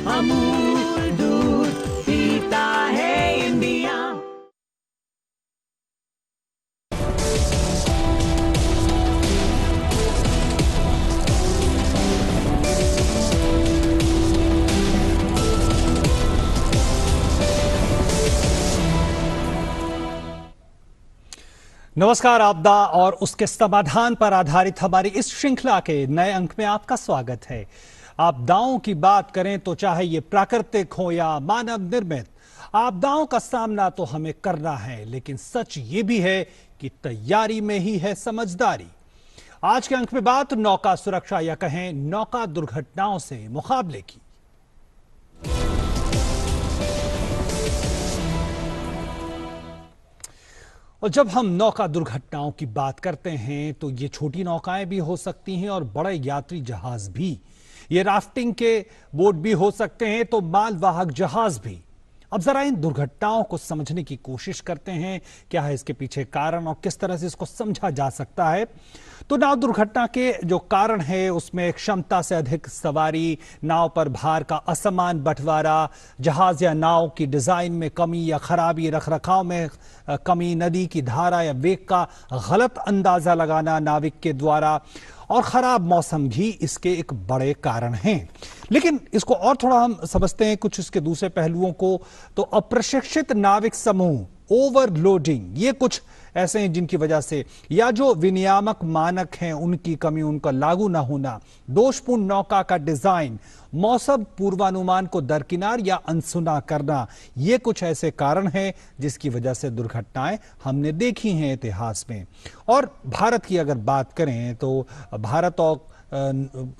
अमूल दूध पीता है इंडिया। नमस्कार। आपदा और उसके समाधान पर आधारित हमारी इस श्रृंखला के नए अंक में आपका स्वागत है। आपदाओं की बात करें तो चाहे ये प्राकृतिक हो या मानव निर्मित, आपदाओं का सामना तो हमें करना है, लेकिन सच ये भी है कि तैयारी में ही है समझदारी। आज के अंक में बात नौका सुरक्षा या कहें नौका दुर्घटनाओं से मुकाबले की। और जब हम नौका दुर्घटनाओं की बात करते हैं तो ये छोटी नौकाएं भी हो सकती हैं और बड़े यात्री जहाज भी। ये राफ्टिंग के बोट भी हो सकते हैं तो मालवाहक जहाज भी। अब जरा इन दुर्घटनाओं को समझने की कोशिश करते हैं। क्या है इसके पीछे कारण और किस तरह से इसको समझा जा सकता है। तो नाव दुर्घटना के जो कारण है उसमें क्षमता से अधिक सवारी, नाव पर भार का असमान बंटवारा, जहाज या नाव की डिजाइन में कमी या खराबी, रखरखाव में कमी, नदी की धारा या वेग का गलत अंदाजा लगाना नाविक के द्वारा, और खराब मौसम भी इसके एक बड़े कारण हैं। लेकिन इसको और थोड़ा हम समझते हैं कुछ इसके दूसरे पहलुओं को। तो अप्रशिक्षित नाविक समूह, ओवरलोडिंग, ये कुछ ऐसे हैं जिनकी वजह से, या जो विनियामक मानक हैं उनकी कमी, उनका लागू ना होना, दोषपूर्ण नौका का डिजाइन, मौसम पूर्वानुमान को दरकिनार या अनसुना करना, ये कुछ ऐसे कारण हैं जिसकी वजह से दुर्घटनाएं हमने देखी हैं इतिहास में। और भारत की अगर बात करें तो भारत और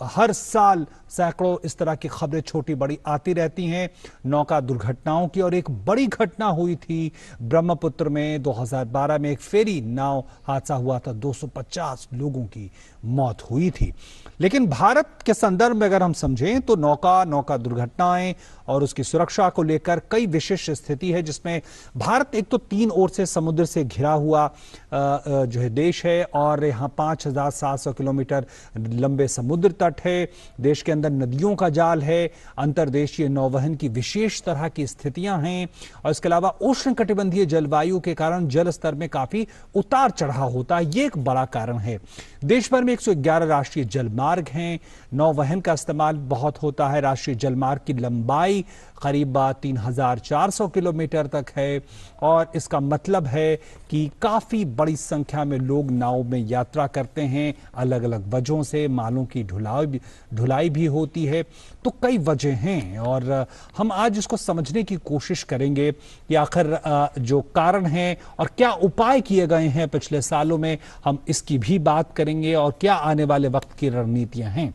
हर साल सैकड़ों इस तरह की खबरें छोटी बड़ी आती रहती हैं नौका दुर्घटनाओं की। और एक बड़ी घटना हुई थी ब्रह्मपुत्र में 2012 में, एक फेरी नाव हादसा हुआ था, 250 लोगों की मौत हुई थी। लेकिन भारत के संदर्भ में अगर हम समझें तो नौका दुर्घटनाएं और उसकी सुरक्षा को लेकर कई विशिष्ट स्थिति है, जिसमें भारत एक तो 3 ओर से समुद्र से घिरा हुआ जो है देश है, और यहाँ 5700 किलोमीटर लंबे समुद्र तट है। देश के अंदर नदियों का जाल है, अंतर्देशीय नौवहन की विशेष तरह की स्थितियां हैं, और इसके अलावा उष्णकटिबंधीय जलवायु के कारण जल स्तर में काफी उतार चढ़ाव होता है। ये एक बड़ा कारण है। देश भर में 111 राष्ट्रीय जलमार्ग हैं, नौवहन का इस्तेमाल बहुत होता है। राष्ट्रीय जलमार्ग की लंबाई करीब 3400 किलोमीटर तक है, और इसका मतलब है कि काफी बड़ी संख्या में लोग नाव में यात्रा करते हैं। अलग अलग वजहों से मालों की ढुलाई भी होती है, तो कई वजह हैं, और हम आज इसको समझने की कोशिश करेंगे कि आखिर जो कारण हैं और क्या उपाय किए गए हैं पिछले सालों में, हम इसकी भी बात करेंगे, और क्या आने वाले वक्त की रणनीतियां हैं।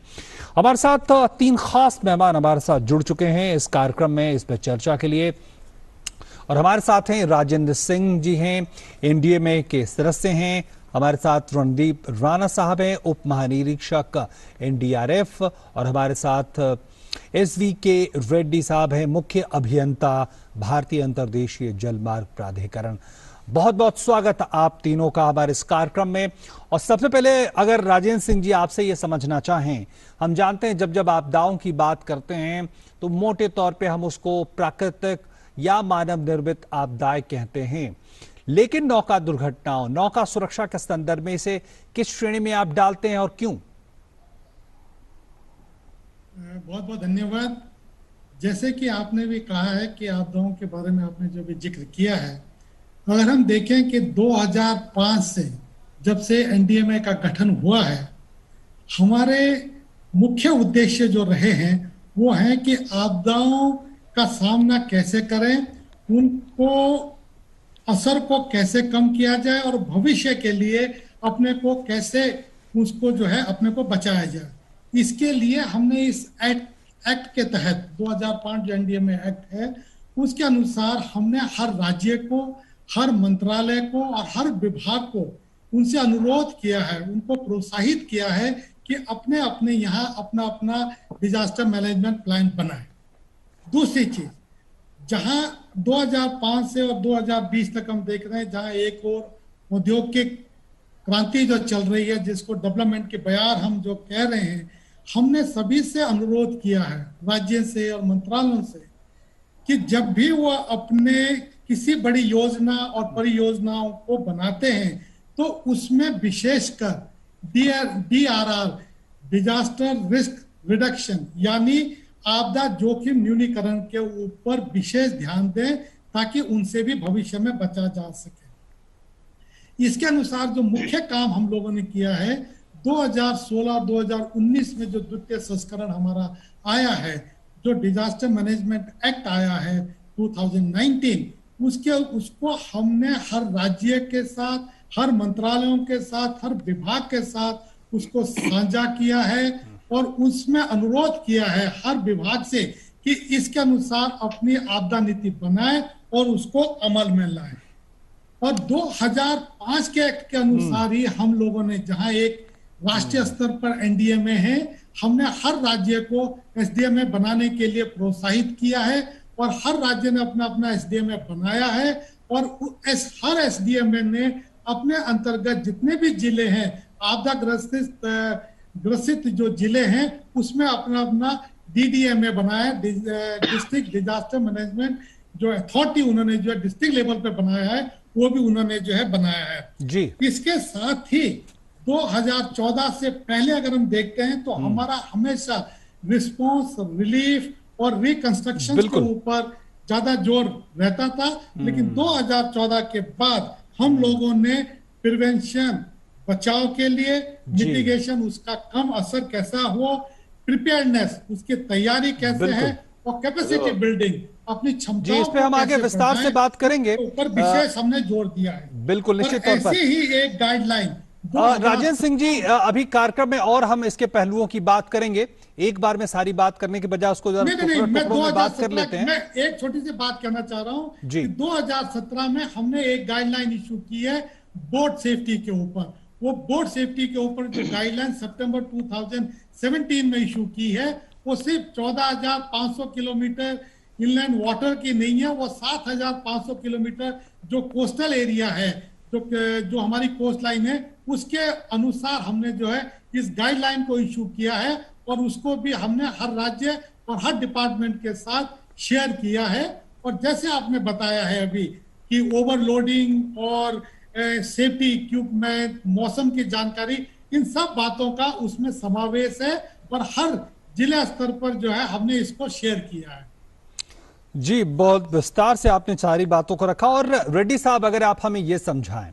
हमारे साथ 3 खास मेहमान हमारे साथ जुड़ चुके हैं इस कार्यक्रम में इस पर चर्चा के लिए। और हमारे साथ हैं राजेंद्र सिंह जी हैं, एनडीएमए के सदस्य हैं। हमारे साथ रणदीप राणा साहब हैं, उप महानिरीक्षक एनडीआरएफ। और हमारे साथ एसवी के रेड्डी साहब हैं, मुख्य अभियंता भारतीय अंतर्देशीय जलमार्ग प्राधिकरण। बहुत बहुत स्वागत आप तीनों का हमारे इस कार्यक्रम में। और सबसे पहले अगर राजेंद्र सिंह जी आपसे ये समझना चाहें, हम जानते हैं जब आपदाओं की बात करते हैं तो मोटे तौर पे हम उसको प्राकृतिक या मानव निर्मित आपदाएं कहते हैं, लेकिन नौका दुर्घटनाओं, नौका सुरक्षा के संदर्भ में इसे किस श्रेणी में आप डालते हैं और क्यों? बहुत बहुत धन्यवाद। जैसे कि आपने भी कहा है कि आपदाओं के बारे में आपने जो भी जिक्र किया है, अगर हम देखें कि 2005 से जब से एनडीएमए का गठन हुआ है, हमारे मुख्य उद्देश्य जो रहे हैं वो हैं कि आपदाओं का सामना कैसे करें, उनको असर को कैसे कम किया जाए, और भविष्य के लिए अपने को कैसे उसको जो है अपने को बचाया जाए। इसके लिए हमने इस एक्ट के तहत 2005 जो एनडीएमए एक्ट है उसके अनुसार हमने हर राज्य को, हर मंत्रालय को और हर विभाग को उनसे अनुरोध किया है, उनको प्रोत्साहित किया है कि अपने अपने यहाँ अपना अपना डिजास्टर मैनेजमेंट प्लान बनाए। दूसरी चीज, जहां 2005 से और 2020 तक हम देख रहे हैं, जहां एक और औद्योगिक क्रांति जो चल रही है, जिसको डेवलपमेंट के बयार हम जो कह रहे हैं, हमने सभी से अनुरोध किया है, राज्य से और मंत्रालयों से, कि जब भी वो अपने किसी बड़ी योजना और परियोजनाओं को बनाते हैं तो उसमें विशेषकर DRR, डिजास्टर रिस्क रिडक्शन, यानी आपदा जोखिम न्यूनीकरण के ऊपर विशेष ध्यान दें ताकि उनसे भी भविष्य में बचा जा सके। इसके अनुसार जो मुख्य काम हम लोगों ने किया है, 2016-2019 में जो द्वितीय संस्करण हमारा आया है, जो डिजास्टर मैनेजमेंट एक्ट आया है 2019, उसको हमने हर राज्य के साथ, हर मंत्रालयों के साथ, हर विभाग के साथ उसको साझा किया है और उसमें अनुरोध किया है हर विभाग से कि इसके अनुसार अपनी आपदा नीति बनाए और उसको अमल में लाए। और 2005 के एक्ट के अनुसार ही हम लोगों ने, जहां एक राष्ट्रीय स्तर पर NDMA है, हमने हर राज्य को SDMA बनाने के लिए प्रोत्साहित किया है और हर राज्य ने अपना अपना SDMA बनाया है और हर SDMA ने अपने अंतर्गत जितने भी जिले हैं, आपदा ग्रसित जो जिले हैं, उसमें अपना अपना DDMA बनाया, डिस्ट्रिक्ट डिजास्टर मैनेजमेंट जो अथॉरिटी उन्होंने जो है डिस्ट्रिक्ट लेवल पे बनाया है, वो भी उन्होंने जो है बनाया है जी। इसके साथ ही 2014 से पहले अगर हम देखते हैं तो हमारा हमेशा रिस्पांस, रिलीफ और रिकंस्ट्रक्शन के ऊपर ज्यादा जोर रहता था, लेकिन 2014 के बाद हम लोगों ने प्रिवेंशन, बचाव के लिए, मिटिगेशन, उसका कम असर कैसा हो, प्रिपेयर्डनेस, उसकी तैयारी कैसे है और कैपेसिटी बिल्डिंग, अपनी क्षमताओं इस पे हम आगे विस्तार से बात करेंगे, ऊपर विशेष हमने जोर दिया है। बिल्कुल, निश्चित तौर पर। ऐसी ही एक गाइडलाइन राजेंद्र सिंह जी, अभी कार्यक्रम में और हम इसके पहलुओं की बात करेंगे, एक बार में सारी बात करने के बजाय उसको टुकड़ों में बात कर लेते हैं। मैं एक छोटी सी बात कहना चाह रहा हूं कि 2017 में हमने एक गाइडलाइन इशू की है बोट सेफ्टी के ऊपर। वो बोट सेफ्टी के ऊपर जो गाइडलाइन सितंबर 2017 में इशू की है, वो सिर्फ 14,500 किलोमीटर इनलैंड वाटर की नहीं है, वो 7,500 किलोमीटर जो कोस्टल एरिया है, जो हमारी कोस्ट लाइन है, उसके अनुसार हमने जो है इस गाइडलाइन को इशू किया है और उसको भी हमने हर राज्य और हर डिपार्टमेंट के साथ शेयर किया है। और जैसे आपने बताया है अभी कि ओवरलोडिंग और सेफ्टी इक्विपमेंट, मौसम की जानकारी, इन सब बातों का उसमें समावेश है और हर जिला स्तर पर जो है हमने इसको शेयर किया है। जी, बहुत विस्तार से आपने सारी बातों को रखा। और रेड्डी साहब, अगर आप हमें यह समझाएं,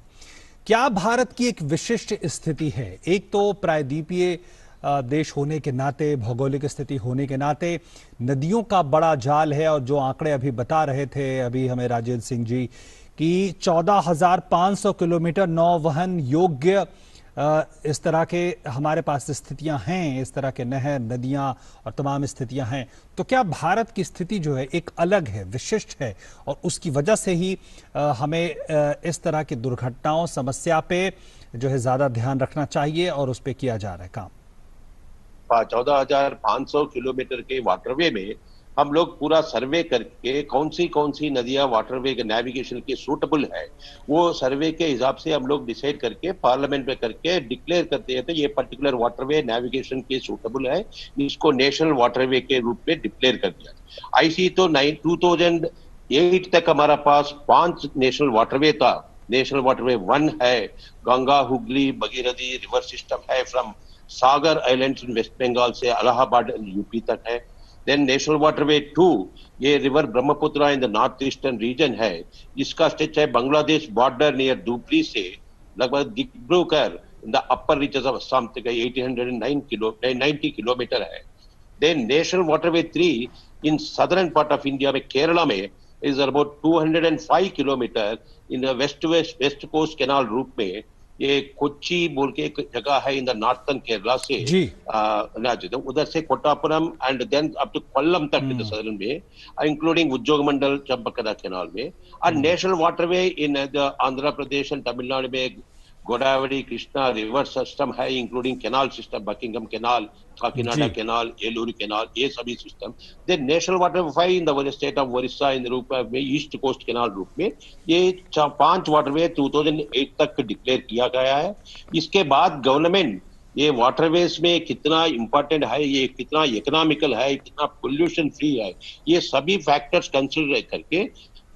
क्या भारत की एक विशिष्ट स्थिति है, एक तो प्रायद्वीपीय देश होने के नाते, भौगोलिक स्थिति होने के नाते, नदियों का बड़ा जाल है, और जो आंकड़े अभी बता रहे थे अभी हमें राजेंद्र सिंह जी कि 14,500 किलोमीटर नौवहन योग्य इस तरह के हमारे पास स्थितियां हैं, इस तरह के नहर, नदियां और तमाम स्थितियां हैं। तो क्या भारत की स्थिति जो है एक अलग है, विशिष्ट है, और उसकी वजह से ही हमें इस तरह की दुर्घटनाओं, समस्या पे जो है ज्यादा ध्यान रखना चाहिए और उस पे किया जा रहा है काम? 14,500 किलोमीटर के वाटरवे में हम लोग पूरा सर्वे करके कौन सी नदियां वाटरवे के नेविगेशन के सूटेबल है, वो सर्वे के हिसाब से हम लोग डिसाइड करके पार्लियामेंट में करके डिक्लेयर करते हैं तो ये पर्टिकुलर वाटरवे नेविगेशन के सूटेबल है, इसको नेशनल वाटरवे के रूप में डिक्लेयर कर दिया। ऐसी तो 2008 तक हमारा पास 5 नेशनल वाटरवे था। नेशनल वाटरवे 1 है गंगा, हुगली, भगीरथी रिवर सिस्टम है, from Sagar islands in West Bengal से इलाहाबाद यूपी तक है। देन नेशनल वाटरवे 2, ये river Brahmaputra in the north eastern region है, इसका स्ट्रेच है बांग्लादेश बॉर्डर नियर धुबरी से लगभग Dibrugarh in the upper reaches of Assam तक 90 किलोमीटर है। Then national waterway 3 in southern part of India में केरला में is about 205 kilometre in the west coast canal route में। ये कोच्चि बोल के एक जगह है इन द नॉर्थन केरला से उधर से Kottapuram and then up to Kollam तक इन द सदर्न में, इंक्लूडिंग उद्योगमंडल चंपकदा कैनाल में। और national waterway in the Andhra Pradesh and Tamil Nadu में गोदावरी कृष्णा रिवर सिस्टम है, including canal system, Buckingham canal, Kakinada canal, Eluru canal, ये सभी system. Then national waterway 5 in the state of Odisha इन रूप में ईस्ट कोस्ट कैनाल रूप में। ये 5 वाटरवे 2008 तक डिक्लेयर किया गया है। इसके बाद गवर्नमेंट ये वाटरवेज में कितना इंपॉर्टेंट है, ये कितना इकोनॉमिकल है, कितना पोल्यूशन फ्री है, ये सभी फैक्टर्स कंसिडर करके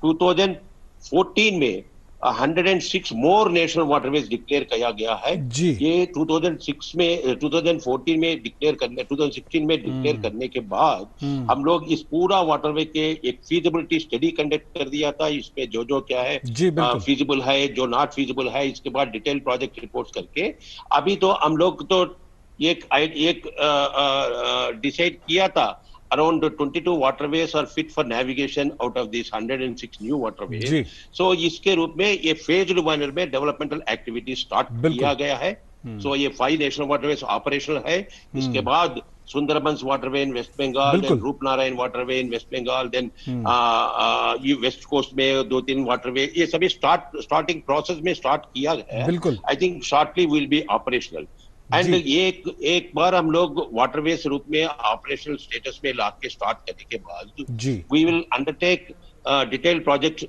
2014 में 106 मोर नेशनल वाटरवेज डिक्लेयर किया गया है। जी। ये 2014 में डिक्लेयर करने 2016 में डिक्लेयर करने के बाद हम लोग इस पूरा वाटरवे के एक फीजिबिलिटी स्टडी कंडक्ट कर दिया था। इसमें जो क्या है फीजिबल है, जो नॉट फीजिबल है, इसके बाद डिटेल प्रोजेक्ट रिपोर्ट्स करके अभी तो हम लोग तो एक डिसाइड किया था around 22 waterways are fit for navigation out of these 106 new waterways. So इसके रूप में ये phased manner में developmental activity start किया गया है। So ये 5 national waterways operational है। इसके बाद Sundarbans waterway in West Bengal, then Rupnarayan waterway in West Bengal, then ये वेस्ट कोस्ट में 2-3 वाटरवे, ये सभी स्टार्टिंग प्रोसेस में स्टार्ट किया गया है। I think shortly will be operational. And एक बार हम लोग वाटरवेज रूप में ऑपरेशनल स्टेटस में लाके स्टार्ट करने के बाद we will undertake detail project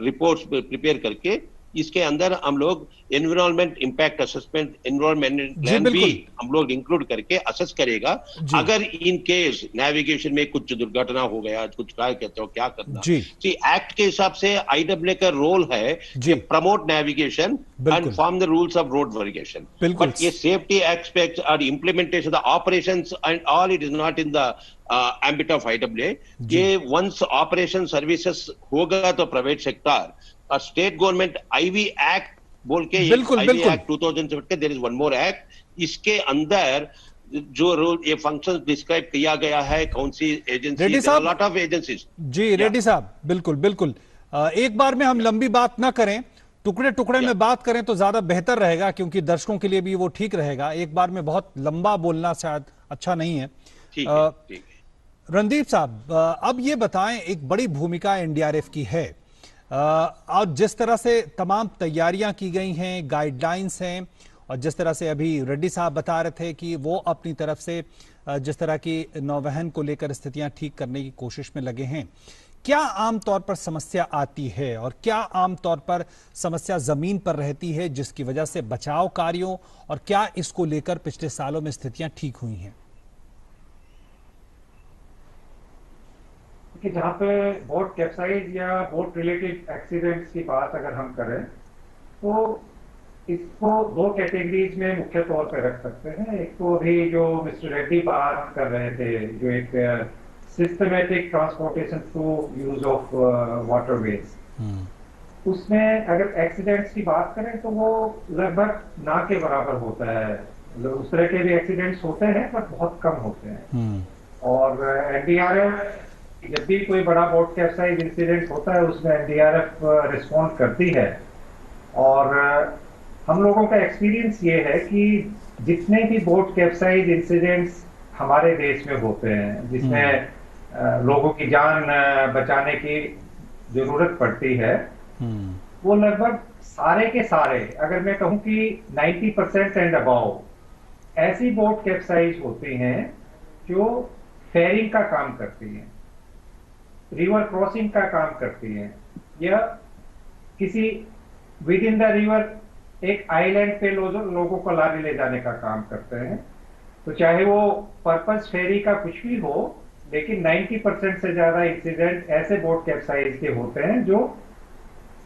reports prepare करके इसके अंदर हम लोग environment impact assessment, environment plan भी हम लोग इंक्लूड करके असेस करेगा। अगर इन केस नेविगेशन में कुछ दुर्घटना हो गया, कुछ क्या कहते हो क्या करना। जी एक्ट के हिसाब से आईडब्ल्यू का रोल है कि promote navigation and form the rules of road navigation, but ये सेफ्टी एस्पेक्ट्स और implementation the operations and all it is not in the ambit of IW. ये वंस ऑपरेशन सर्विसेज होगा तो private sector state government IV act बोल के IV act 2007 के there is one more act, इसके अंदर जो रोल ये फंक्शंस डिस्क्राइब किया गया है कौन सी एजेंसी, लॉट ऑफ एजेंसीज। जी रेड्डी साहब बिल्कुल एक बार में हम लंबी बात ना करें, टुकड़े टुकड़े में बात करें तो ज्यादा बेहतर रहेगा, क्योंकि दर्शकों के लिए भी वो ठीक रहेगा। एक बार में बहुत लंबा बोलना शायद अच्छा नहीं है। ठीक है। रणदीप साहब अब ये बताएं, एक बड़ी भूमिका एनडीआरएफ की है और जिस तरह से तमाम तैयारियां की गई हैं, गाइडलाइंस हैं, और जिस तरह से अभी रेड्डी साहब बता रहे थे कि वो अपनी तरफ से जिस तरह की नौवहन को लेकर स्थितियां ठीक करने की कोशिश में लगे हैं, क्या आमतौर पर समस्या आती है और क्या आमतौर पर समस्या जमीन पर रहती है जिसकी वजह से बचाव कार्यों, और क्या इसको लेकर पिछले सालों में स्थितियां ठीक हुई हैं? कि जहाँ पे बोट कैप्साइज या बोट रिलेटेड एक्सीडेंट्स की बात अगर हम करें तो इसको 2 कैटेगरीज में मुख्य तौर पे रख सकते हैं। एक तो अभी जो मिस्टर रेड्डी बात कर रहे थे, जो एक systematic transportation through use of waterways, उसमें अगर एक्सीडेंट्स की बात करें तो वो लगभग ना के बराबर होता है। उस तरह के भी एक्सीडेंट्स होते हैं पर बहुत कम होते हैं। और एनडीआरएफ जब भी कोई बड़ा बोट कैप्साइज इंसिडेंट होता है उसमें एनडीआरएफ रिस्पॉन्ड करती है। और हम लोगों का एक्सपीरियंस ये है कि जितने भी बोट कैप्साइज इंसिडेंट्स हमारे देश में होते हैं जिसमें लोगों की जान बचाने की जरूरत पड़ती है, वो लगभग सारे के सारे, अगर मैं कहूँ कि 90% एंड अबाव ऐसी बोट कैप्साइज होती हैं जो फेरिंग का काम करती हैं, रिवर क्रॉसिंग का काम करती हैं, या किसी विद इन द रिवर एक आइलैंड पे लोगों को लाने ले जाने का काम करते हैं। तो चाहे वो पर्पस फेरी का कुछ भी हो, लेकिन 90% से ज्यादा इंसिडेंट ऐसे बोट कैप्साइज के होते हैं जो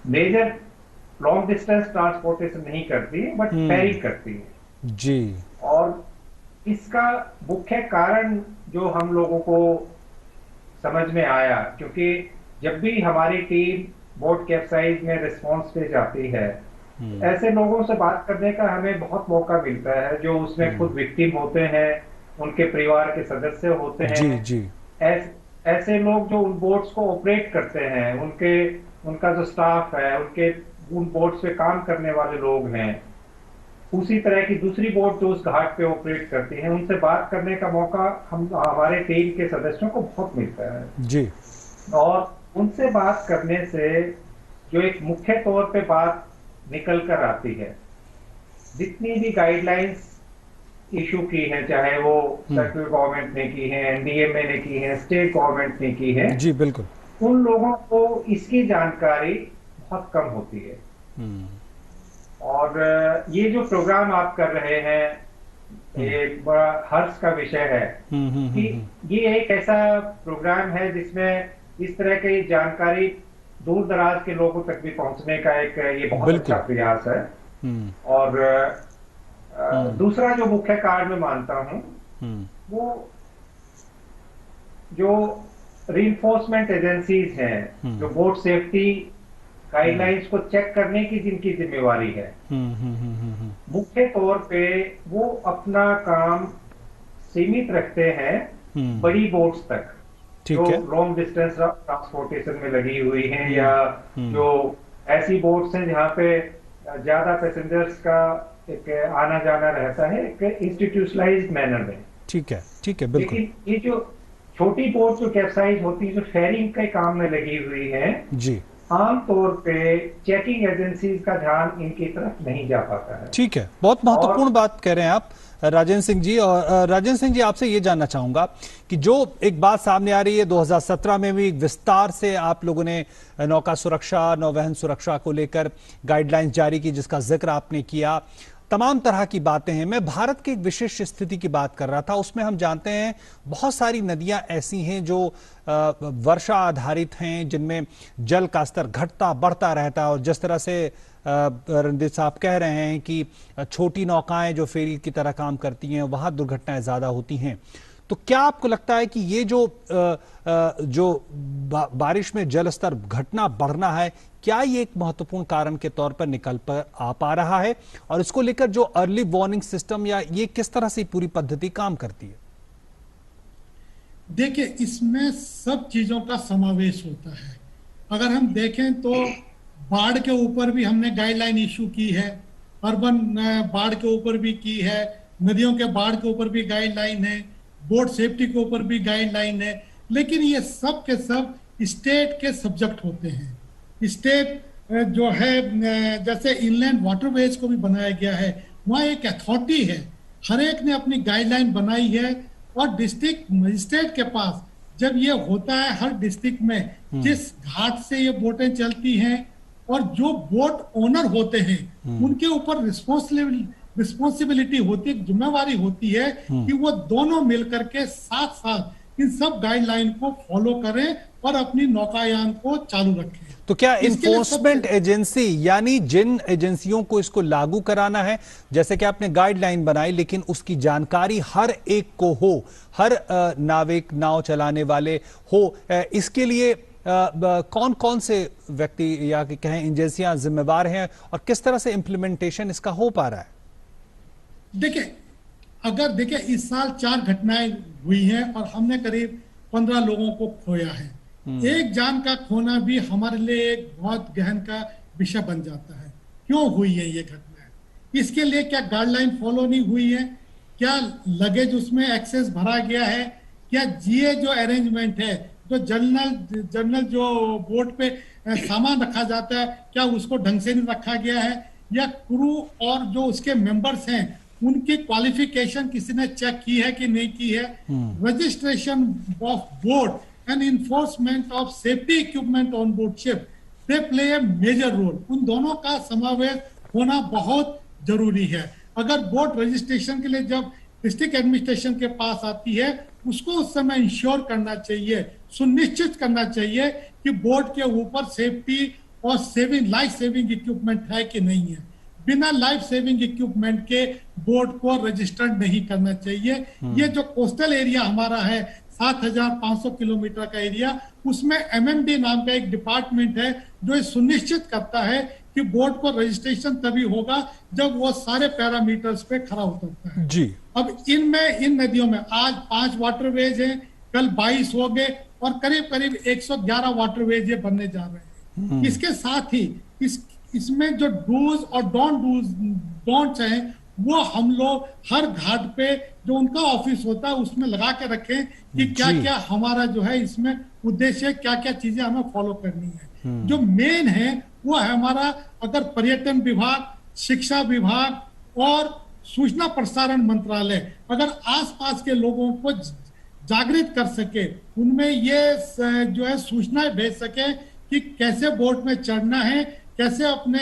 मेजर लॉन्ग डिस्टेंस ट्रांसपोर्टेशन नहीं करती बट फेरिंग करती है। जी। और इसका मुख्य कारण जो हम लोगों को समझ में आया, क्योंकि जब भी हमारी टीम बोट कैप्साइज में रिस्पॉन्स पे जाती है, ऐसे लोगों से बात करने का हमें बहुत मौका मिलता है जो उसमें खुद विक्टिम होते हैं, उनके परिवार के सदस्य होते हैं। जी। ऐसे लोग जो उन बोट्स को ऑपरेट करते हैं, उनका जो स्टाफ है, उन बोट्स पे काम करने वाले लोग हैं, उसी तरह की दूसरी बोट जो उस घाट पे ऑपरेट करती हैं, उनसे बात करने का मौका हमारे टीम के सदस्यों को बहुत मिलता है। जी। और उनसे बात करने से जो एक मुख्य तौर पे बात निकल कर आती है, जितनी भी गाइडलाइंस इशू की है, चाहे वो सेंट्रल गवर्नमेंट ने की है, एनडीएमए ने की है, स्टेट गवर्नमेंट ने की है, जी बिल्कुल, उन लोगों को इसकी जानकारी बहुत कम होती है। और ये जो प्रोग्राम आप कर रहे हैं एक बड़ा हर्ष का विषय है कि ये एक ऐसा प्रोग्राम है जिसमें इस तरह की जानकारी दूर दराज के लोगों तक भी पहुंचने का एक ये बहुत अच्छा प्रयास है। और दूसरा जो मुख्य कारण मैं मानता हूं वो जो रीइंफोर्समेंट एजेंसीज हैं, जो बोट सेफ्टी गाइडलाइंस को चेक करने की जिनकी जिम्मेवारी है, मुख्य तौर पे वो अपना काम सीमित रखते हैं बड़ी बोट्स तक जो लॉन्ग डिस्टेंस ट्रांसपोर्टेशन में लगी हुई हैं, या जो ऐसी बोट्स हैं जहां पे ज्यादा पैसेंजर्स का एक आना जाना रहता है एक इंस्टीट्यूशनलाइज्ड मैनर में। ठीक है बिल्कुल। लेकिन ये जो छोटी बोट जो कैप्साइज होती है, जो फेरिंग के काम में लगी हुई है जी, आमतौर पे चेकिंग एजेंसीज का ध्यान इनकी तरफ नहीं जा पाता है। ठीक है, बहुत महत्वपूर्ण बात कह रहे हैं आप राजेंद्र सिंह जी। और राजेंद्र सिंह जी, आपसे ये जानना चाहूंगा कि जो एक बात सामने आ रही है, 2017 में भी विस्तार से आप लोगों ने नौका सुरक्षा, नौवहन सुरक्षा को लेकर गाइडलाइंस जारी की, जिसका जिक्र आपने किया, तमाम तरह की बातें हैं। मैं भारत की एक विशिष्ट स्थिति की बात कर रहा था। उसमें हम जानते हैं बहुत सारी नदियां ऐसी हैं जो वर्षा आधारित हैं, जिनमें जल का स्तर घटता बढ़ता रहता है। और जिस तरह से रणदीप साहब कह रहे हैं कि छोटी नौकाएं जो फेरी की तरह काम करती हैं, वहां दुर्घटनाएं ज्यादा होती हैं। तो क्या आपको लगता है कि ये जो बारिश में जल स्तर घटना बढ़ना है, क्या ये एक महत्वपूर्ण कारण के तौर पर निकल पर आ पा रहा है? और इसको लेकर जो अर्ली वार्निंग सिस्टम या ये किस तरह से पूरी पद्धति काम करती है? देखिए, इसमें सब चीजों का समावेश होता है। अगर हम देखें तो बाढ़ के ऊपर भी हमने गाइडलाइन इशू की है, अर्बन बाढ़ के ऊपर भी की है, नदियों के बाढ़ के ऊपर भी गाइडलाइन है, बोट सेफ्टी के ऊपर भी गाइडलाइन है। लेकिन ये सब के सब स्टेट के सब्जेक्ट होते हैं। स्टेट जो है, जैसे इनलैंड वाटरवेज को भी बनाया गया है, वहाँ एक अथॉरिटी है, हर एक ने अपनी गाइडलाइन बनाई है। और डिस्ट्रिक्ट मजिस्ट्रेट के पास जब ये होता है, हर डिस्ट्रिक्ट में जिस घाट से ये बोटें चलती हैं, और जो बोट ओनर होते हैं उनके ऊपर रिस्पॉन्सिबिलिटी होती है, जिम्मेवारी होती है कि वो दोनों मिलकर के साथ साथ इन सब गाइडलाइन को फॉलो करें और अपनी नौकायान को चालू रखें। तो क्या इन्फोर्समेंट एजेंसी, यानी जिन एजेंसियों को इसको लागू कराना है, जैसे कि आपने गाइडलाइन बनाई, लेकिन उसकी जानकारी हर एक को हो, हर नाविक, नाव चलाने वाले हो, इसके लिए कौन कौन से व्यक्ति या कहें एजेंसियां जिम्मेवार हैं और किस तरह से इंप्लीमेंटेशन इसका हो पा रहा है? देखिए, इस साल 4 घटनाएं हुई हैं और हमने करीब 15 लोगों को खोया है। एक जान का खोना भी हमारे लिए एक बहुत गहन का विषय बन जाता है। क्यों हुई है ये घटनाएं? इसके लिए क्या गाइडलाइन फॉलो नहीं हुई है? क्या लगेज उसमें एक्सेस भरा गया है? क्या जीए जो अरेंजमेंट है, जो जनरल जो बोट पे सामान रखा जाता है, क्या उसको ढंग से नहीं रखा गया है? या क्रू और जो उसके मेंबर्स हैं उनकी क्वालिफिकेशन किसी ने चेक की है कि नहीं की है? Registration of boat and enforcement of safety equipment on boat ship, they play a major role. उन दोनों का समावेश होना बहुत जरूरी है। अगर बोट रजिस्ट्रेशन के लिए जब डिस्ट्रिक्ट एडमिनिस्ट्रेशन के पास आती है, उसको उस समय इंश्योर करना चाहिए, सुनिश्चित करना चाहिए कि बोट के ऊपर सेफ्टी और लाइफ सेविंग इक्विपमेंट है कि नहीं है। बिना लाइफ सेविंग इक्विपमेंट के बोट को रजिस्टर्ड नहीं करना चाहिए। ये जो कोस्टल एरिया हमारा है, 7,500 किलोमीटर का एरिया, उसमें एमएमडी नाम का एक डिपार्टमेंट है जो ये सुनिश्चित करता है कि बोट को रजिस्ट्रेशन तभी होगा जब वो सारे पैरामीटर्स पे खरा उतरता है जी। अब इन नदियों में आज 5 वाटरवेज हैं, कल 22 हो गए और करीब करीब 111 वाटरवेज ये बनने जा रहे हैं। इसके साथ ही इसमें जो डूज और डोंट्स हैं, वो हम लोग हर घाट पे जो उनका ऑफिस होता है उसमें लगा के रखें कि क्या क्या हमारा जो है इसमें उद्देश्य, क्या क्या चीजें हमें फॉलो करनी है। जो मेन है वो है हमारा, अगर पर्यटन विभाग, शिक्षा विभाग और सूचना प्रसारण मंत्रालय अगर आसपास के लोगों को जागृत कर सके, उनमें ये जो है सूचनाएं भेज सके कि कैसे बोट में चढ़ना है, कैसे अपने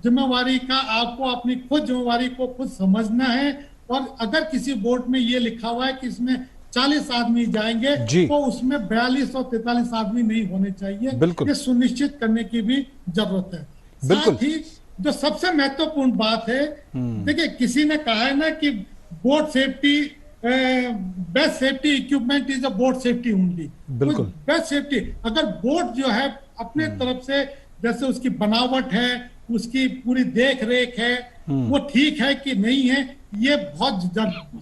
जिम्मेवारी का, आपको अपनी खुद जिम्मेवारी को खुद समझना है और अगर किसी बोट में ये लिखा हुआ है कि इसमें 40 आदमी जाएंगे तो उसमें 42 और 43 आदमी नहीं होने चाहिए। ये सुनिश्चित करने की भी जरूरत है। साथ ही जो सबसे महत्वपूर्ण बात है, देखिए किसी ने कहा है ना कि boat safety, best safety equipment is a boat safety only. बिल्कुल बेस्ट सेफ्टी, अगर बोट जो है अपने तरफ से जैसे उसकी बनावट है, उसकी पूरी देख रेख है, वो ठीक है कि नहीं है, ये बहुत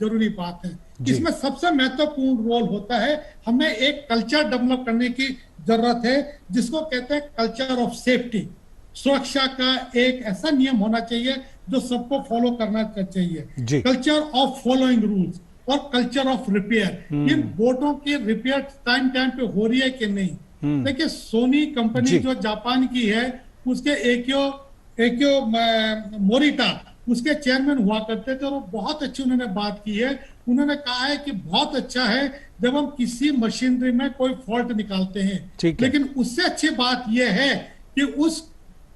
जरूरी बात है। इसमें सबसे महत्वपूर्ण रोल होता है, हमें एक कल्चर डेवलप करने की जरूरत है जिसको कहते हैं कल्चर ऑफ सेफ्टी। सुरक्षा का एक ऐसा नियम होना चाहिए जो सबको फॉलो करना चाहिए। कल्चर ऑफ फॉलोइंग रूल्स और कल्चर ऑफ रिपेयर। इन बोटों की रिपेयर टाइम टाइम पे हो रही है कि नहीं। देखिए सोनी कंपनी जो जापान की है, उसके एकियो मोरिटा उसके चेयरमैन हुआ करते थे और वो बहुत अच्छी उन्होंने बात की है। उन्होंने कहा है कि बहुत अच्छा है जब हम किसी मशीनरी में कोई फॉल्ट निकालते हैं, लेकिन उससे अच्छी बात यह है कि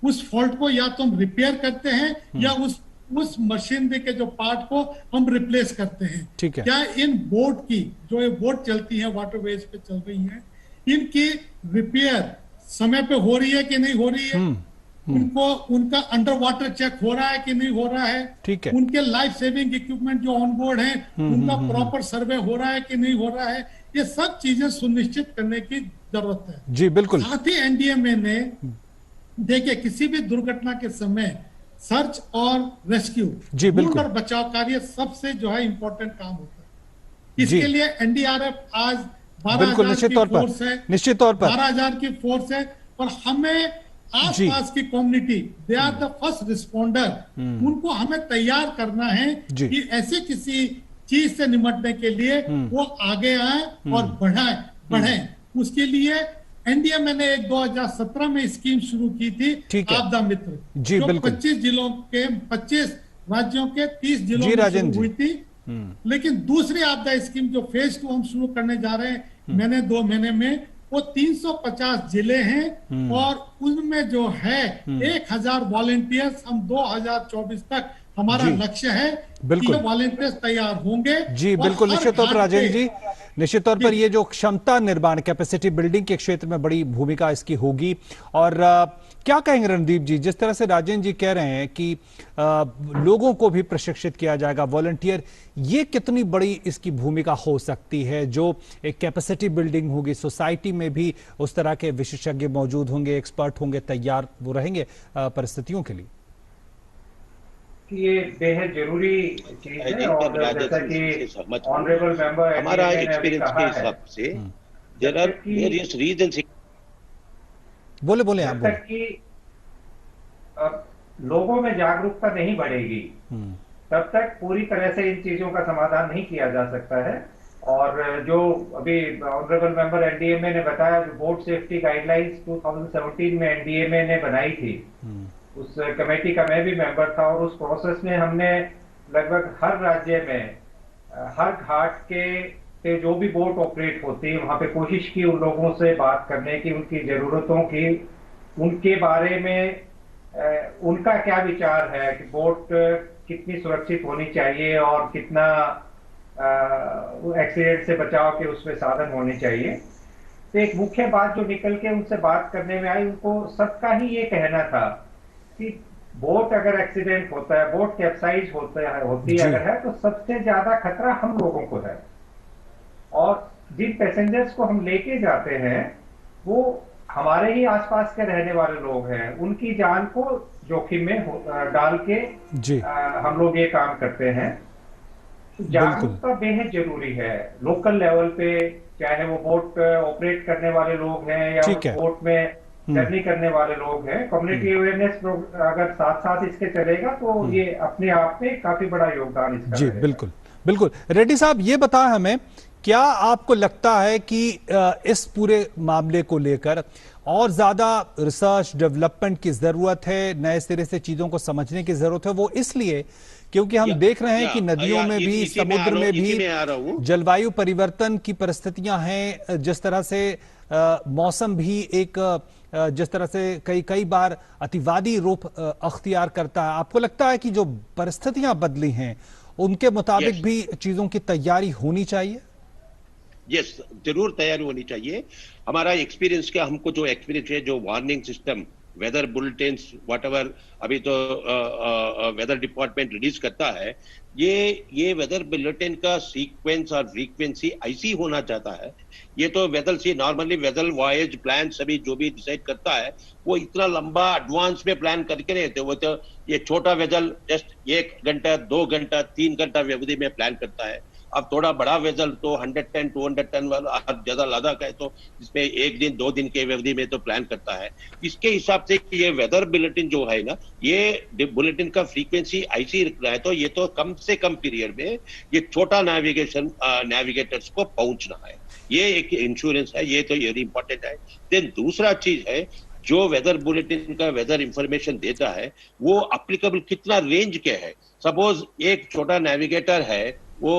उस फॉल्ट को या तो हम रिपेयर करते हैं या उस मशीनरी के जो पार्ट को हम रिप्लेस करते हैं। क्या इन बोट की जो ये बोट चलती है, वाटरवेज पे चल रही है, इनकी रिपेयर समय पे हो रही है कि नहीं हो रही है? उनका अंडर वाटर चेक हो रहा है कि नहीं हो रहा है? उनके लाइफ सेविंग इक्विपमेंट जो ऑन बोर्ड है उनका प्रॉपर सर्वे हो रहा है कि नहीं हो रहा है? ये सब चीजें सुनिश्चित करने की जरूरत है। जी बिल्कुल। साथ ही एनडीएमए ने देखिए किसी भी दुर्घटना के समय सर्च और रेस्क्यू, ढूंढ और बचाव कार्य सबसे जो है इंपॉर्टेंट काम होता है। इसके लिए एनडीआरएफ आज 12,000 की फोर्स है, निश्चित तौर पर 12,000 की फोर्स है और हमें आसपास की community, they are the first responder, उनको हमें तैयार करना है कि ऐसे किसी चीज से निपटने के लिए वो आगे आए और बढ़े। उसके लिए एनडीएमए ने 2017 में स्कीम शुरू की थी आपदा मित्र, जो 25 जिलों के 25 राज्यों के 30 जिलों में शुरू हुई थी। लेकिन दूसरी आपदा स्कीम जो फेज 2 हम शुरू करने जा रहे हैं 2 महीने में, वो 350 जिले हैं और उनमें जो है 1000 वॉलेंटियर्स हम 2024 तक हमारा लक्ष्य है कि वॉलेंटियर्स तैयार होंगे। जी बिल्कुल, निश्चित तौर पर राजेंद्र जी, निश्चित तौर पर ये जो क्षमता निर्माण, कैपेसिटी बिल्डिंग के क्षेत्र में बड़ी भूमिका इसकी होगी। और क्या कहेंगे रणदीप जी, जिस तरह से राजेंद्र जी कह रहे हैं कि लोगों को भी प्रशिक्षित किया जाएगा, वॉलंटियर, ये कितनी बड़ी इसकी भूमिका हो सकती है? जो एक कैपेसिटी बिल्डिंग होगी, सोसाइटी में भी उस तरह के विशेषज्ञ मौजूद होंगे, एक्सपर्ट होंगे, तैयार वो रहेंगे परिस्थितियों के लिए। ये बेहद जरूरी चीज है और जैसा कि ऑनरेबल मेंबर हमारा एक्सपीरियंस के हिसाब से देयर आर वेरियस रीजंस। बोले आप बोले। कि लोगों में जागरूकता नहीं बढ़ेगी तब तक पूरी तरह से इन चीजों का समाधान नहीं किया जा सकता है। और जो अभी ऑनरेबल मेंबर एनडीएमए ने बताया, जो बोट सेफ्टी गाइडलाइंस 2017 में एनडीएमए ने बनाई थी, उस कमेटी का मैं भी मेंबर था और उस प्रोसेस में हमने लगभग हर राज्य में हर घाट के पे जो भी बोट ऑपरेट होती है वहां पे कोशिश की उन लोगों से बात करने की, उनकी जरूरतों की, उनके बारे में उनका क्या विचार है कि बोट कितनी सुरक्षित होनी चाहिए और कितना एक्सीडेंट से बचाव के उसमें साधन होने चाहिए। तो एक मुख्य बात जो निकल के उनसे बात करने में आई, उनको सबका ही ये कहना था कि बोट अगर एक्सीडेंट होता है, बोट कैप्साइज होती है अगर है, तो सबसे ज्यादा खतरा हम लोगों को है और जिन पैसेंजर्स को हम लेके जाते हैं वो हमारे ही आसपास के रहने वाले लोग हैं, उनकी जान को जोखिम में डाल के हम लोग ये काम करते हैं। जागरूकता बेहद जरूरी है लोकल लेवल पे, चाहे वो बोट ऑपरेट करने वाले लोग हैं या बोट में जर्नी करने वाले लोग हैं। कम्युनिटी अवेयरनेस अगर साथ साथ इसके चलेगा तो ये अपने आप में काफी बड़ा योगदान इसका। जी बिल्कुल बिल्कुल। रेड्डी साहब, ये बताएं हमें, क्या आपको लगता है कि इस पूरे मामले को लेकर और ज्यादा रिसर्च डेवलपमेंट की जरूरत है, नए सिरे से चीजों को समझने की जरूरत है? वो इसलिए क्योंकि हम देख रहे हैं कि नदियों में भी, समुद्र में भी जलवायु परिवर्तन की परिस्थितियां हैं, जिस तरह से मौसम भी एक जिस तरह से कई बार अतिवादी रूप अख्तियार करता है। आपको लगता है कि जो परिस्थितियां बदली हैं उनके मुताबिक Yes. भी चीजों की तैयारी होनी चाहिए? यस, जरूर तैयारी होनी चाहिए। हमारा एक्सपीरियंस क्या, हमको जो एक्सपीरियंस है, जो warning system, weather bulletins, whatever अभी तो वेदर डिपार्टमेंट रिलीज करता है, ये वेदर बुलेटिन का सीक्वेंस और फ्रीक्वेंसी ऐसी होना चाहता है। ये तो वेदर से नॉर्मली वेदर वॉयज प्लान सभी जो भी डिसाइड करता है, वो इतना लंबा एडवांस में प्लान करके नहीं होते। वो तो ये छोटा वेदर जस्ट 1 घंटा, 2 घंटा, 3 घंटा व्यवधि में प्लान करता है। अब थोड़ा बड़ा वेसल तो 110, 200 टन वाला, और ज्यादा लद्दाख है तो इसमें 1 दिन 2 दिन के अवधि में तो प्लान करता है। इसके हिसाब से ये वेदर बुलेटिन जो है ना, ये बुलेटिन का फ्रीक्वेंसी ऐसी रखना है, तो ये तो कम से कम पीरियड में ये छोटा नेविगेटर्स को पहुंचना है। ये एक इंश्योरेंस है, ये तो वेरी इंपॉर्टेंट है। देन दूसरा चीज है, जो वेदर बुलेटिन का वेदर इंफॉर्मेशन देता है वो अप्लीकेबल कितना रेंज के है। सपोज एक छोटा नेविगेटर है, वो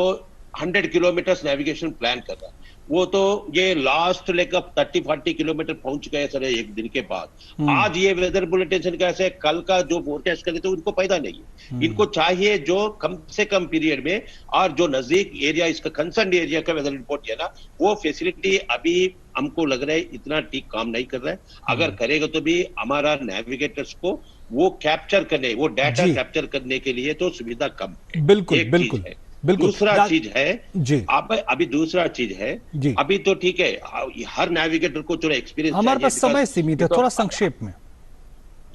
100 किलोमीटर नेविगेशन प्लान कर रहा है, वो तो ये लास्ट लेकर 30-40 किलोमीटर पहुंच गए सर एक दिन के बाद। आज ये वेदर बुलेटिन कैसे कल का जो फोरकास्ट करे तो उनको फायदा नहीं है। इनको चाहिए जो कम से कम पीरियड में, और जो नजदीक एरिया इसका कंसर्न एरिया का वेदर रिपोर्ट है ना, वो फैसिलिटी अभी हमको लग रहा है इतना ठीक काम नहीं कर रहा है। अगर करेगा तो भी हमारा नेविगेटर्स को वो कैप्चर करने, वो डाटा कैप्चर करने के लिए तो सुविधा कम है। बिल्कुल बिल्कुल बिल्कुल। दूसरा चीज है जी, आप अभी दूसरा चीज है जी, अभी तो ठीक है, हर नेविगेटर को थोड़ा एक्सपीरियंस, हमारे पास समय सीमित है, थोड़ा संक्षेप में।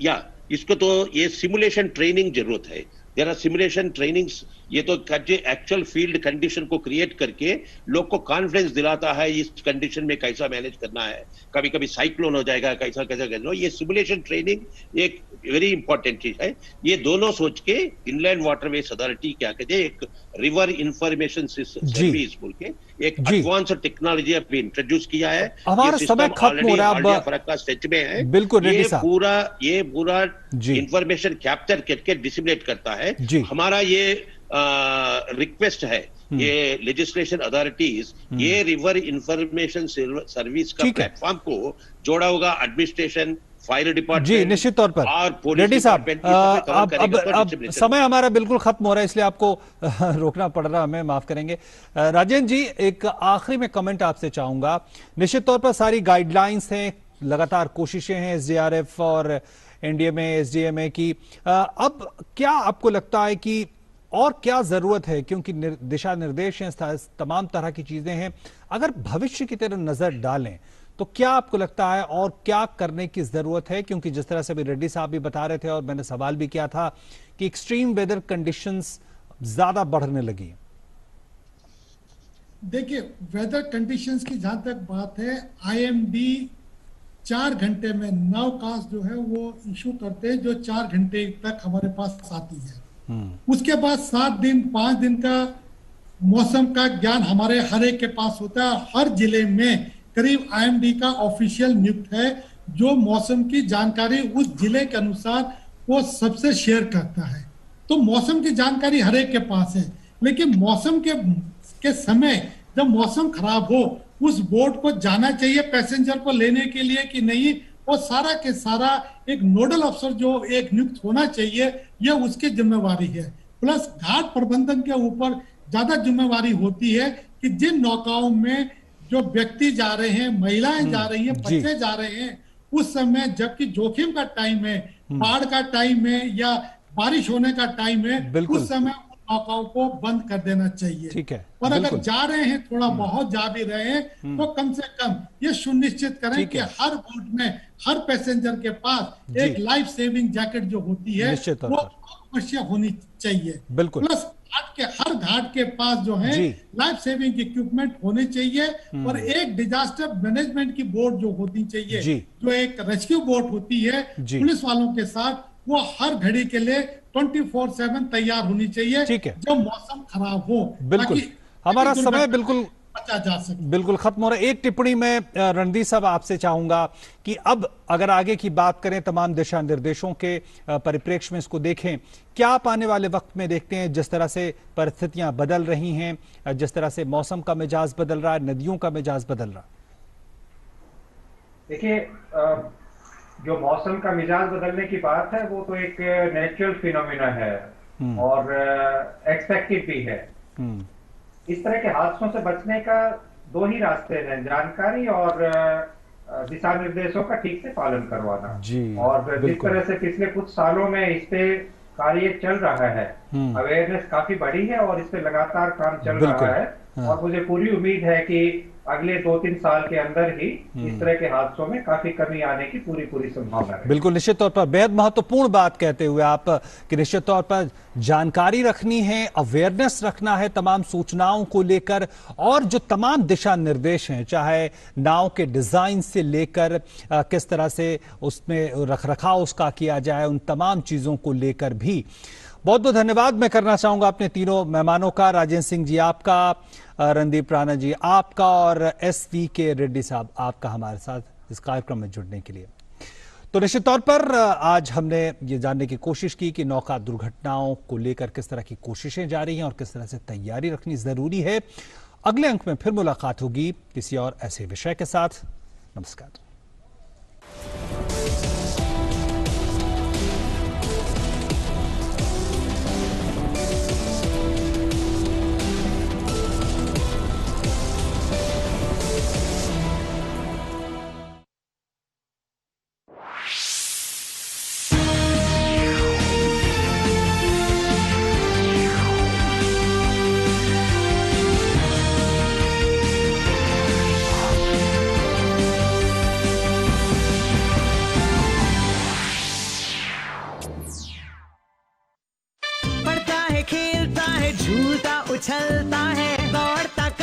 या इसको तो ये सिमुलेशन ट्रेनिंग जरूरत है। देयर आर सिमुलेशन ट्रेनिंग्स, ये तो एक्चुअल फील्ड कंडीशन को क्रिएट करके लोग को कॉन्फिडेंस दिलाता है इस कंडीशन में कैसा मैनेज करना है। कभी कभी साइक्लोन हो जाएगा, कैसा कैसा करना, ये सिमुलेशन ट्रेनिंग एक वेरी इंपॉर्टेंट चीज है। ये दोनों सोच के इनलैंड वाटरवेज अथॉरिटी क्या कहते हैं, एक रिवर इंफॉर्मेशन सर्विस बोल के एक एडवांस टेक्नोलॉजी अभी इंट्रोड्यूस किया है। हमारा समय खत्म हो रहा है, अब फर्क का स्टेज में है। बिल्कुल रेड्डी साहब, ये पूरा इंफॉर्मेशन कैप्चर करके डिसिमिनेट करता है। हमारा ये रिक्वेस्ट है, ये लेजिस्लेशन अथॉरिटीज ये रिवर इंफॉर्मेशन सर्विस का प्लेटफॉर्म को जोड़ा होगा एडमिनिस्ट्रेशन, फायर डिपार्टमेंट जी, निश्चित तौर पर। रेड्डी साहब, अब समय हमारा बिल्कुल खत्म हो रहा है, इसलिए आपको रोकना पड़ रहा है, हमें माफ करेंगे। राजेंद्र जी, एक आखिरी में कमेंट आपसे चाहूंगा। निश्चित तौर पर सारी गाइडलाइंस हैं, लगातार कोशिशें हैं एसडीआरएफ और एनडीएमए एसडीएमए की। अब क्या आपको लगता है कि और क्या जरूरत है, क्योंकि दिशा निर्देश हैं, तमाम तरह की चीजें हैं, अगर भविष्य की तरफ नजर डालें तो क्या आपको लगता है और क्या करने की जरूरत है? क्योंकि जिस तरह से अभी रेड्डी साहब भी बता रहे थे और मैंने सवाल भी किया था कि एक्सट्रीम वेदर कंडीशंस ज्यादा बढ़ने लगी। देखिए, वेदर कंडीशंस की जहां तक बात है, आईएमडी 4 घंटे में नवकास्ट जो है वो इशू करते हैं, जो 4 घंटे तक हमारे पास आती है। उसके बाद 7 दिन 5 दिन का मौसम का ज्ञान हमारे हर एक के पास होता है। हर जिले में करीब आईएमडी का ऑफिशियल नियुक्त है, जो मौसम की जानकारी उस जिले के अनुसार वो सबसे शेयर करता है। तो मौसम की जानकारी हर एक के पास है, लेकिन मौसम के समय जब मौसम खराब हो, उस बोट को जाना चाहिए पैसेंजर को लेने के लिए कि नहीं, और सारा के सारा एक नोडल अफसर जो एक नियुक्त होना चाहिए, यह उसकी जिम्मेवारी है। प्लस घाट प्रबंधन के ऊपर ज्यादा जिम्मेवारी होती है कि जिन नौकाओं में जो व्यक्ति जा रहे हैं, महिलाएं जा रही हैं, बच्चे जा रहे हैं, उस समय जबकि जोखिम का टाइम है, बाढ़ का टाइम है या बारिश होने का टाइम है, उस समय नौकाओं को बंद कर देना चाहिए। ठीक है, और अगर जा रहे हैं, थोड़ा बहुत जा भी रहे हैं, तो कम से कम ये सुनिश्चित करें कि हर बोट में हर पैसेंजर के पास एक लाइफ सेविंग जैकेट जो होती है वो अवश्य होनी चाहिए। बिल्कुल। प्लस हर घाट के पास जो है लाइफ सेविंग इक्विपमेंट होने चाहिए, और एक डिजास्टर मैनेजमेंट की बोट जो होती चाहिए, जो एक रेस्क्यू बोट होती है पुलिस वालों के साथ, वो हर घड़ी के लिए 24/7 तैयार होनी चाहिए। ठीक है, जब मौसम खराब हो। बिल्कुल, हमारा समय बिल्कुल जा सके। बिल्कुल खत्म हो रहा है। एक टिप्पणी में रणदीप साहब आपसे चाहूंगा कि अब अगर आगे की बात करें, तमाम दिशा निर्देशों के परिप्रेक्ष्य में इसको देखें, क्या आप आने वाले वक्त में देखते हैं जिस तरह से परिस्थितियां बदल रही हैं, जिस तरह से मौसम का मिजाज बदल रहा है, नदियों का मिजाज बदल रहा है? देखिए, जो मौसम का मिजाज बदलने की बात है वो तो एक नेचुरल फिनोमिना है। और एक्सपेक्टेड भी है। इस तरह के हादसों से बचने का दो ही रास्ते हैं, जानकारी और दिशा निर्देशों का ठीक से पालन करवाना। और जिस तरह से पिछले कुछ सालों में इस पे कार्य चल रहा है, अवेयरनेस काफी बढ़ी है और इस पे लगातार काम चल रहा है। और मुझे पूरी उम्मीद है कि अगले 2-3 साल के अंदर ही इस तरह के हादसों में काफी कमी आने की पूरी संभावना है। बिल्कुल, निश्चित तौर पर बेहद महत्वपूर्ण बात कहते हुए आप कि निश्चित तौर पर जानकारी रखनी है, अवेयरनेस रखना है तमाम सूचनाओं को लेकर, और जो तमाम दिशा निर्देश हैं, चाहे नाव के डिजाइन से लेकर किस तरह से उसमें रखरखाव उसका किया जाए, उन तमाम चीजों को लेकर भी बहुत बहुत धन्यवाद मैं करना चाहूंगा अपने तीनों मेहमानों का, राजेंद्र सिंह जी आपका, रणदीप राणा जी आपका, और SV.K. रेड्डी साहब आपका हमारे साथ इस कार्यक्रम में जुड़ने के लिए। तो निश्चित तौर पर आज हमने ये जानने की कोशिश की कि नौका दुर्घटनाओं को लेकर किस तरह की कोशिशें जारी हैं और किस तरह से तैयारी रखनी जरूरी है। अगले अंक में फिर मुलाकात होगी किसी और ऐसे विषय के साथ। नमस्कार।